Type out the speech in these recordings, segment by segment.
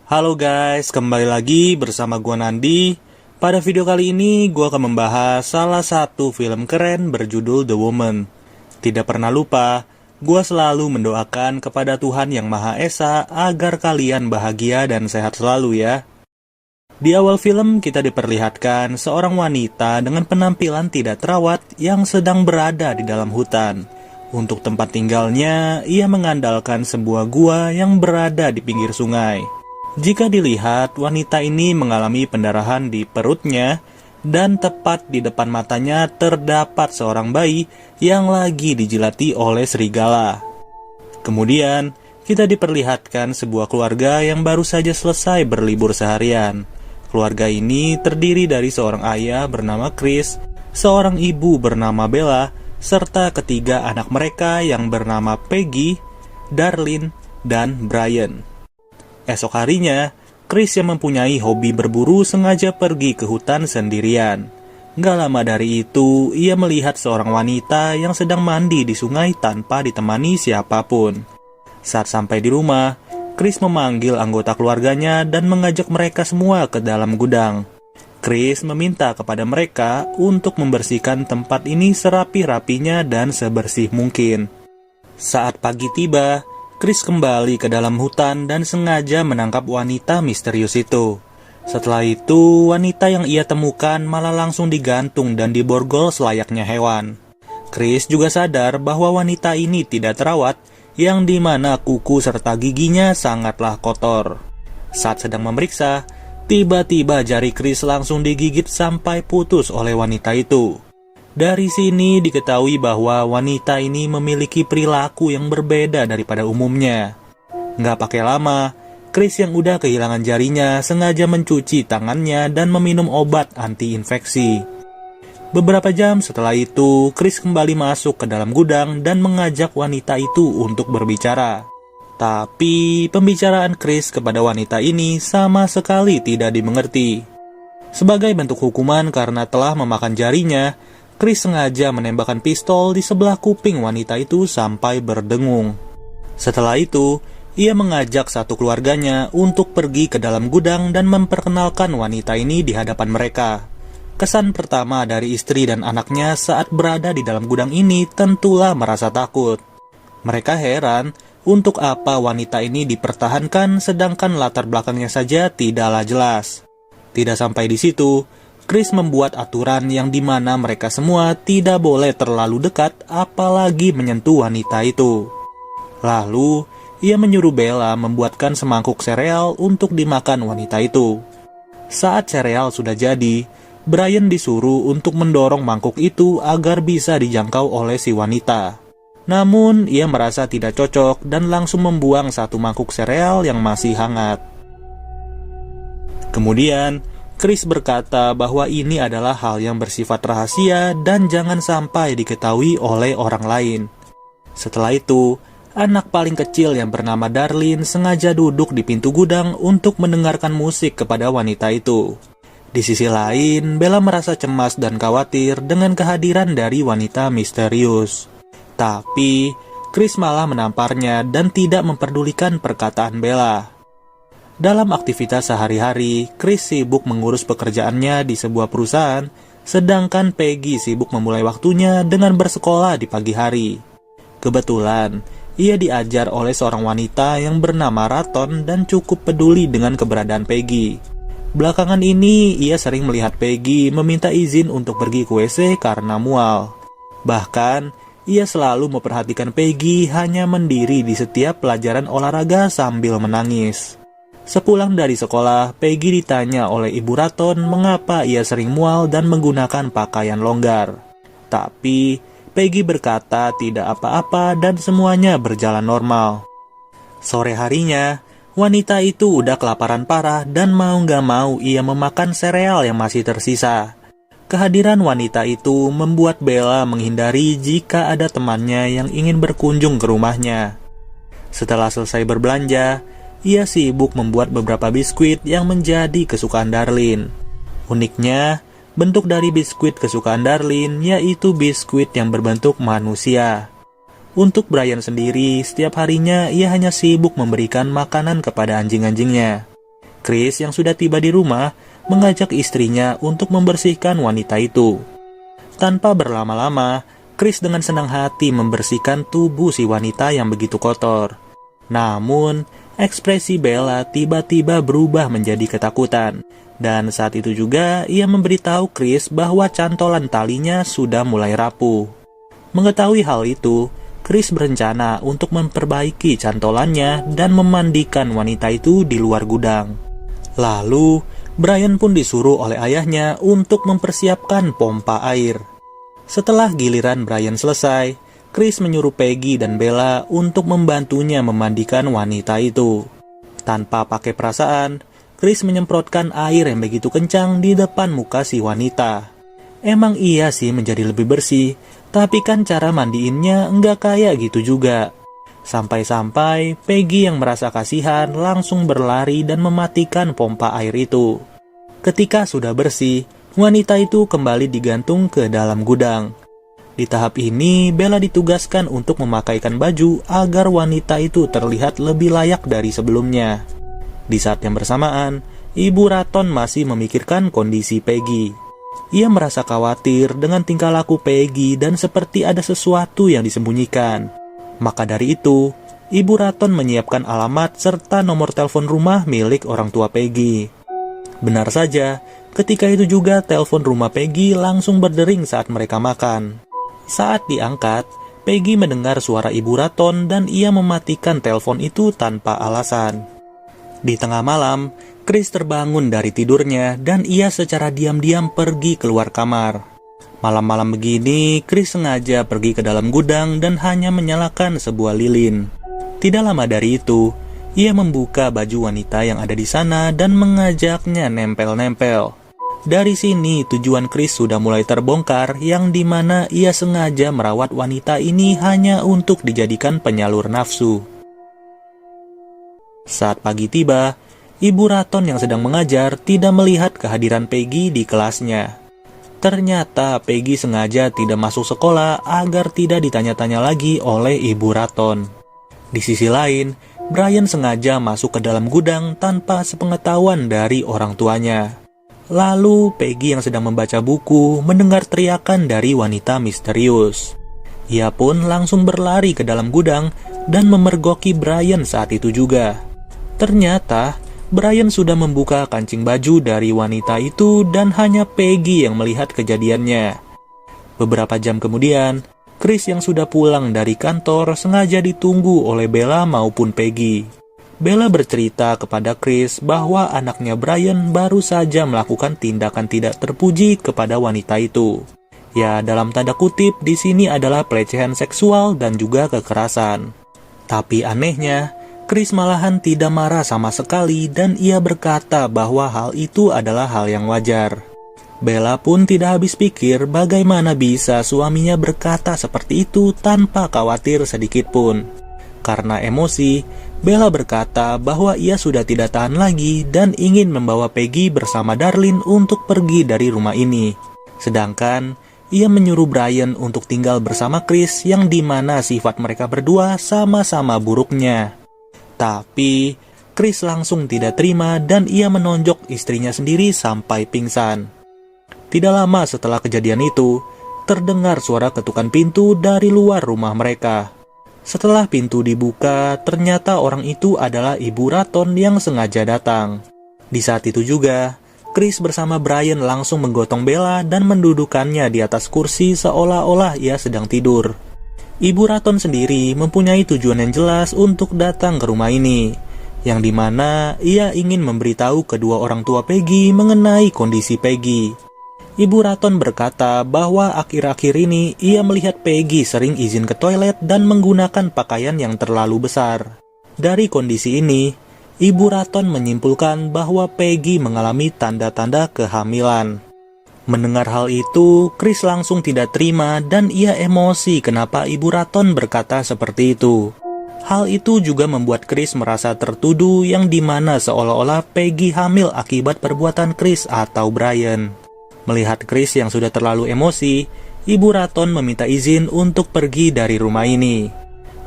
Halo guys, kembali lagi bersama gua Nandi. Pada video kali ini gua akan membahas salah satu film keren berjudul The Woman. Tidak pernah lupa, gua selalu mendoakan kepada Tuhan Yang Maha Esa agar kalian bahagia dan sehat selalu ya. Di awal film kita diperlihatkan seorang wanita dengan penampilan tidak terawat yang sedang berada di dalam hutan. Untuk tempat tinggalnya, ia mengandalkan sebuah gua yang berada di pinggir sungai. Jika dilihat, wanita ini mengalami pendarahan di perutnya dan tepat di depan matanya terdapat seorang bayi yang lagi dijilati oleh serigala. Kemudian, kita diperlihatkan sebuah keluarga yang baru saja selesai berlibur seharian. Keluarga ini terdiri dari seorang ayah bernama Chris, seorang ibu bernama Bella, serta ketiga anak mereka yang bernama Peggy, Darlene, dan Brian. Esok harinya, Chris yang mempunyai hobi berburu sengaja pergi ke hutan sendirian. Gak lama dari itu, ia melihat seorang wanita yang sedang mandi di sungai tanpa ditemani siapapun. Saat sampai di rumah, Chris memanggil anggota keluarganya dan mengajak mereka semua ke dalam gudang. Chris meminta kepada mereka untuk membersihkan tempat ini serapi-rapinya dan sebersih mungkin. Saat pagi tiba, Chris kembali ke dalam hutan dan sengaja menangkap wanita misterius itu. Setelah itu, wanita yang ia temukan malah langsung digantung dan diborgol selayaknya hewan. Chris juga sadar bahwa wanita ini tidak terawat, yang dimana kuku serta giginya sangatlah kotor. Saat sedang memeriksa, tiba-tiba jari Chris langsung digigit sampai putus oleh wanita itu. Dari sini diketahui bahwa wanita ini memiliki perilaku yang berbeda daripada umumnya. Nggak pakai lama, Chris yang udah kehilangan jarinya sengaja mencuci tangannya dan meminum obat anti-infeksi. Beberapa jam setelah itu, Chris kembali masuk ke dalam gudang dan mengajak wanita itu untuk berbicara. Tapi pembicaraan Chris kepada wanita ini sama sekali tidak dimengerti. Sebagai bentuk hukuman karena telah memakan jarinya, Chris sengaja menembakkan pistol di sebelah kuping wanita itu sampai berdengung. Setelah itu, ia mengajak satu keluarganya untuk pergi ke dalam gudang dan memperkenalkan wanita ini di hadapan mereka. Kesan pertama dari istri dan anaknya saat berada di dalam gudang ini tentulah merasa takut. Mereka heran untuk apa wanita ini dipertahankan sedangkan latar belakangnya saja tidaklah jelas. Tidak sampai di situ, Chris membuat aturan yang dimana mereka semua tidak boleh terlalu dekat apalagi menyentuh wanita itu. Lalu, ia menyuruh Bella membuatkan semangkuk sereal untuk dimakan wanita itu. Saat sereal sudah jadi, Brian disuruh untuk mendorong mangkuk itu agar bisa dijangkau oleh si wanita. Namun, ia merasa tidak cocok dan langsung membuang satu mangkuk sereal yang masih hangat. Kemudian, Chris berkata bahwa ini adalah hal yang bersifat rahasia dan jangan sampai diketahui oleh orang lain. Setelah itu, anak paling kecil yang bernama Darlene sengaja duduk di pintu gudang untuk mendengarkan musik kepada wanita itu. Di sisi lain, Bella merasa cemas dan khawatir dengan kehadiran dari wanita misterius. Tapi, Chris malah menamparnya dan tidak memperdulikan perkataan Bella. Dalam aktivitas sehari-hari, Chris sibuk mengurus pekerjaannya di sebuah perusahaan, sedangkan Peggy sibuk memulai waktunya dengan bersekolah di pagi hari. Kebetulan, ia diajar oleh seorang wanita yang bernama Raton dan cukup peduli dengan keberadaan Peggy. Belakangan ini, ia sering melihat Peggy meminta izin untuk pergi ke WC karena mual. Bahkan, ia selalu memperhatikan Peggy hanya mendiri di setiap pelajaran olahraga sambil menangis. Sepulang dari sekolah, Peggy ditanya oleh Ibu Raton mengapa ia sering mual dan menggunakan pakaian longgar. Tapi, Peggy berkata tidak apa-apa dan semuanya berjalan normal. Sore harinya, wanita itu udah kelaparan parah dan mau gak mau ia memakan sereal yang masih tersisa. Kehadiran wanita itu membuat Bella menghindari jika ada temannya yang ingin berkunjung ke rumahnya. Setelah selesai berbelanja, ia sibuk membuat beberapa biskuit yang menjadi kesukaan Darlene. Uniknya, bentuk dari biskuit kesukaan Darlene yaitu biskuit yang berbentuk manusia. Untuk Brian sendiri, setiap harinya ia hanya sibuk memberikan makanan kepada anjing-anjingnya. Chris yang sudah tiba di rumah mengajak istrinya untuk membersihkan wanita itu. Tanpa berlama-lama, Chris dengan senang hati membersihkan tubuh si wanita yang begitu kotor. Namun, ekspresi Bella tiba-tiba berubah menjadi ketakutan. Dan saat itu juga ia memberitahu Chris bahwa cantolan talinya sudah mulai rapuh. Mengetahui hal itu, Chris berencana untuk memperbaiki cantolannya dan memandikan wanita itu di luar gudang. Lalu, Brian pun disuruh oleh ayahnya untuk mempersiapkan pompa air. Setelah giliran Brian selesai, Chris menyuruh Peggy dan Bella untuk membantunya memandikan wanita itu. Tanpa pakai perasaan, Chris menyemprotkan air yang begitu kencang di depan muka si wanita. Emang iya sih menjadi lebih bersih, tapi kan cara mandiinnya enggak kayak gitu juga. Sampai-sampai Peggy yang merasa kasihan langsung berlari dan mematikan pompa air itu. Ketika sudah bersih, wanita itu kembali digantung ke dalam gudang. Di tahap ini, Bella ditugaskan untuk memakaikan baju agar wanita itu terlihat lebih layak dari sebelumnya. Di saat yang bersamaan, Ibu Raton masih memikirkan kondisi Peggy. Ia merasa khawatir dengan tingkah laku Peggy dan seperti ada sesuatu yang disembunyikan. Maka dari itu, Ibu Raton menyiapkan alamat serta nomor telepon rumah milik orang tua Peggy. Benar saja, ketika itu juga telepon rumah Peggy langsung berdering saat mereka makan. Saat diangkat, Peggy mendengar suara Ibu Raton dan ia mematikan telepon itu tanpa alasan. Di tengah malam, Chris terbangun dari tidurnya dan ia secara diam-diam pergi keluar kamar. Malam-malam begini, Chris sengaja pergi ke dalam gudang dan hanya menyalakan sebuah lilin. Tidak lama dari itu, ia membuka baju wanita yang ada di sana dan mengajaknya nempel-nempel. Dari sini tujuan Chris sudah mulai terbongkar, yang dimana ia sengaja merawat wanita ini hanya untuk dijadikan penyalur nafsu. Saat pagi tiba, Ibu Raton yang sedang mengajar tidak melihat kehadiran Peggy di kelasnya. Ternyata Peggy sengaja tidak masuk sekolah agar tidak ditanya-tanya lagi oleh Ibu Raton. Di sisi lain, Brian sengaja masuk ke dalam gudang tanpa sepengetahuan dari orang tuanya. Lalu Peggy yang sedang membaca buku mendengar teriakan dari wanita misterius. Ia pun langsung berlari ke dalam gudang dan memergoki Brian saat itu juga. Ternyata Brian sudah membuka kancing baju dari wanita itu dan hanya Peggy yang melihat kejadiannya. Beberapa jam kemudian, Chris yang sudah pulang dari kantor sengaja ditunggu oleh Bella maupun Peggy. Bella bercerita kepada Chris bahwa anaknya Brian baru saja melakukan tindakan tidak terpuji kepada wanita itu. Ya, dalam tanda kutip di sini adalah pelecehan seksual dan juga kekerasan. Tapi anehnya, Chris malahan tidak marah sama sekali dan ia berkata bahwa hal itu adalah hal yang wajar. Bella pun tidak habis pikir bagaimana bisa suaminya berkata seperti itu tanpa khawatir sedikit pun. Karena emosi, Bella berkata bahwa ia sudah tidak tahan lagi dan ingin membawa Peggy bersama Darlene untuk pergi dari rumah ini. Sedangkan, ia menyuruh Brian untuk tinggal bersama Chris yang dimana sifat mereka berdua sama-sama buruknya. Tapi, Chris langsung tidak terima dan ia menonjok istrinya sendiri sampai pingsan. Tidak lama setelah kejadian itu, terdengar suara ketukan pintu dari luar rumah mereka. Setelah pintu dibuka, ternyata orang itu adalah Ibu Raton yang sengaja datang. Di saat itu juga, Chris bersama Brian langsung menggotong Bella dan mendudukannya di atas kursi seolah-olah ia sedang tidur. Ibu Raton sendiri mempunyai tujuan yang jelas untuk datang ke rumah ini, yang dimana ia ingin memberitahu kedua orang tua Peggy mengenai kondisi Peggy. Ibu Raton berkata bahwa akhir-akhir ini ia melihat Peggy sering izin ke toilet dan menggunakan pakaian yang terlalu besar. Dari kondisi ini, Ibu Raton menyimpulkan bahwa Peggy mengalami tanda-tanda kehamilan. Mendengar hal itu, Chris langsung tidak terima dan ia emosi kenapa Ibu Raton berkata seperti itu. Hal itu juga membuat Chris merasa tertuduh yang dimana seolah-olah Peggy hamil akibat perbuatan Chris atau Brian. Melihat Chris yang sudah terlalu emosi, Ibu Raton meminta izin untuk pergi dari rumah ini.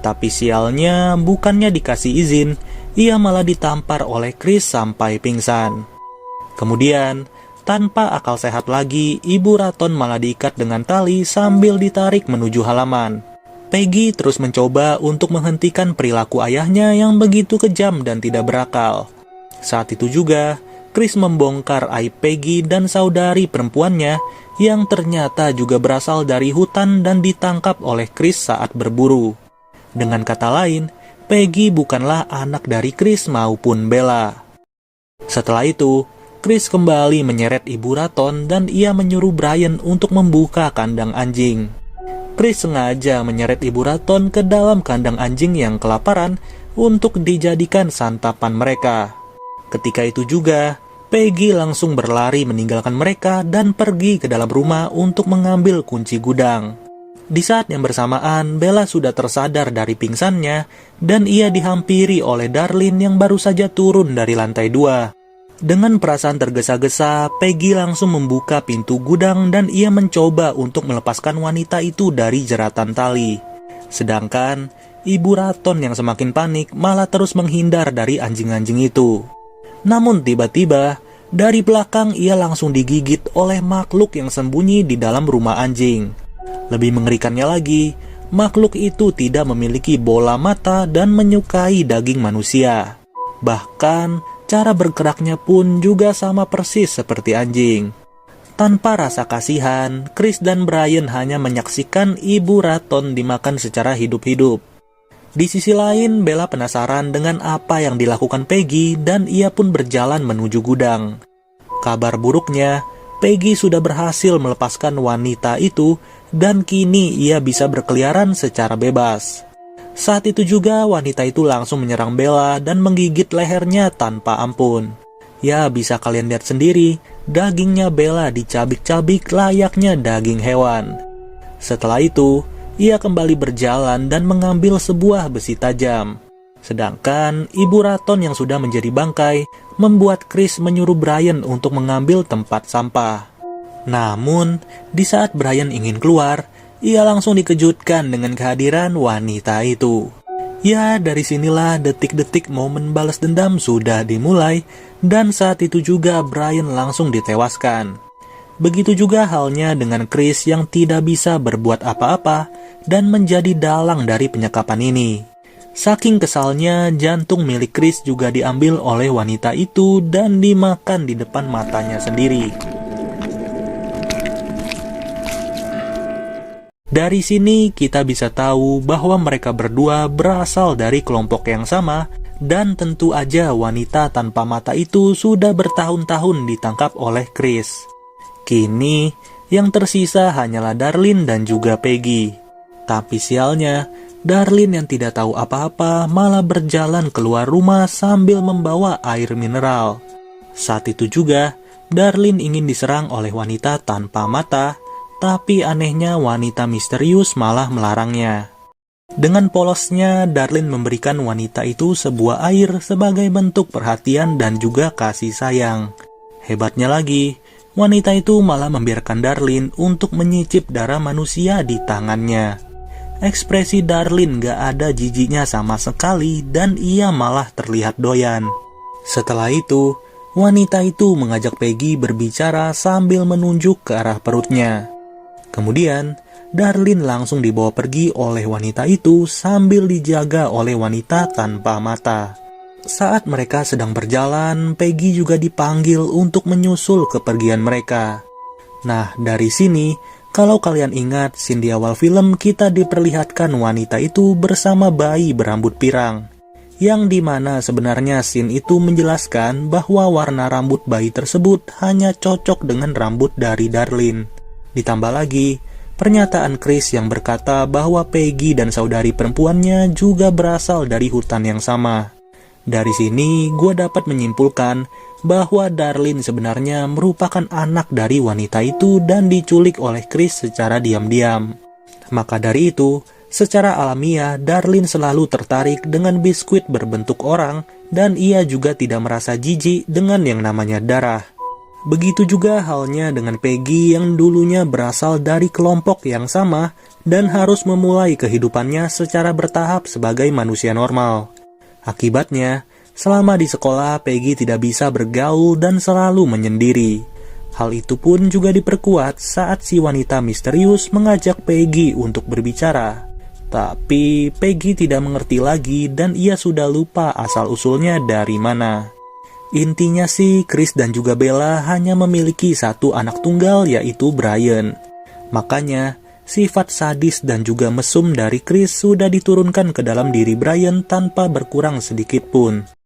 Tapi sialnya, bukannya dikasih izin, ia malah ditampar oleh Chris sampai pingsan. Kemudian, tanpa akal sehat lagi, Ibu Raton malah diikat dengan tali sambil ditarik menuju halaman. Peggy terus mencoba untuk menghentikan perilaku ayahnya yang begitu kejam dan tidak berakal. Saat itu juga, Chris membongkar aib Peggy dan saudari perempuannya yang ternyata juga berasal dari hutan dan ditangkap oleh Chris saat berburu. Dengan kata lain, Peggy bukanlah anak dari Chris maupun Bella. Setelah itu, Chris kembali menyeret Ibu Raton dan ia menyuruh Brian untuk membuka kandang anjing. Chris sengaja menyeret Ibu Raton ke dalam kandang anjing yang kelaparan untuk dijadikan santapan mereka. Ketika itu juga, Peggy langsung berlari meninggalkan mereka dan pergi ke dalam rumah untuk mengambil kunci gudang. Di saat yang bersamaan, Bella sudah tersadar dari pingsannya dan ia dihampiri oleh Darlin yang baru saja turun dari lantai 2. Dengan perasaan tergesa-gesa, Peggy langsung membuka pintu gudang dan ia mencoba untuk melepaskan wanita itu dari jeratan tali. Sedangkan, Ibu Raton yang semakin panik malah terus menghindar dari anjing-anjing itu. Namun tiba-tiba, dari belakang ia langsung digigit oleh makhluk yang sembunyi di dalam rumah anjing. Lebih mengerikannya lagi, makhluk itu tidak memiliki bola mata dan menyukai daging manusia. Bahkan, cara bergeraknya pun juga sama persis seperti anjing. Tanpa rasa kasihan, Chris dan Brian hanya menyaksikan Ibu Raton dimakan secara hidup-hidup. Di sisi lain, Bella penasaran dengan apa yang dilakukan Peggy dan ia pun berjalan menuju gudang. Kabar buruknya, Peggy sudah berhasil melepaskan wanita itu dan kini ia bisa berkeliaran secara bebas. Saat itu juga wanita itu langsung menyerang Bella dan menggigit lehernya tanpa ampun. Ya, bisa kalian lihat sendiri, dagingnya Bella dicabik-cabik layaknya daging hewan. Setelah itu, ia kembali berjalan dan mengambil sebuah besi tajam. Sedangkan Ibu Raton yang sudah menjadi bangkai membuat Chris menyuruh Brian untuk mengambil tempat sampah. Namun, di saat Brian ingin keluar, ia langsung dikejutkan dengan kehadiran wanita itu. Ya, dari sinilah detik-detik momen balas dendam sudah dimulai dan saat itu juga Brian langsung ditewaskan. Begitu juga halnya dengan Chris yang tidak bisa berbuat apa-apa dan menjadi dalang dari penyekapan ini. Saking kesalnya, jantung milik Chris juga diambil oleh wanita itu dan dimakan di depan matanya sendiri. Dari sini kita bisa tahu bahwa mereka berdua berasal dari kelompok yang sama dan tentu aja wanita tanpa mata itu sudah bertahun-tahun ditangkap oleh Chris. Kini, yang tersisa hanyalah Darlin dan juga Peggy. Tapi sialnya, Darlin yang tidak tahu apa-apa malah berjalan keluar rumah sambil membawa air mineral. Saat itu juga, Darlin ingin diserang oleh wanita tanpa mata, tapi anehnya wanita misterius malah melarangnya. Dengan polosnya, Darlin memberikan wanita itu sebuah air sebagai bentuk perhatian dan juga kasih sayang. Hebatnya lagi, wanita itu malah membiarkan Darlin untuk menyicip darah manusia di tangannya. Ekspresi Darlin gak ada jijiknya sama sekali dan ia malah terlihat doyan. Setelah itu, wanita itu mengajak Peggy berbicara sambil menunjuk ke arah perutnya. Kemudian, Darlin langsung dibawa pergi oleh wanita itu sambil dijaga oleh wanita tanpa mata. Saat mereka sedang berjalan, Peggy juga dipanggil untuk menyusul kepergian mereka. Nah, dari sini, kalau kalian ingat, scene di awal film kita diperlihatkan wanita itu bersama bayi berambut pirang. Yang dimana sebenarnya scene itu menjelaskan bahwa warna rambut bayi tersebut hanya cocok dengan rambut dari Darlin. Ditambah lagi, pernyataan Chris yang berkata bahwa Peggy dan saudari perempuannya juga berasal dari hutan yang sama. Dari sini, gue dapat menyimpulkan bahwa Darlin sebenarnya merupakan anak dari wanita itu dan diculik oleh Chris secara diam-diam. Maka dari itu, secara alamiah, Darlin selalu tertarik dengan biskuit berbentuk orang dan ia juga tidak merasa jijik dengan yang namanya darah. Begitu juga halnya dengan Peggy yang dulunya berasal dari kelompok yang sama dan harus memulai kehidupannya secara bertahap sebagai manusia normal. Akibatnya, Selama di sekolah, Peggy tidak bisa bergaul dan selalu menyendiri. Hal itu pun juga diperkuat saat si wanita misterius mengajak Peggy untuk berbicara. Tapi Peggy tidak mengerti lagi dan ia sudah lupa asal-usulnya dari mana. Intinya sih, Chris dan juga Bella hanya memiliki satu anak tunggal, yaitu Brian. Makanya, sifat sadis dan juga mesum dari Chris sudah diturunkan ke dalam diri Brian tanpa berkurang sedikit pun.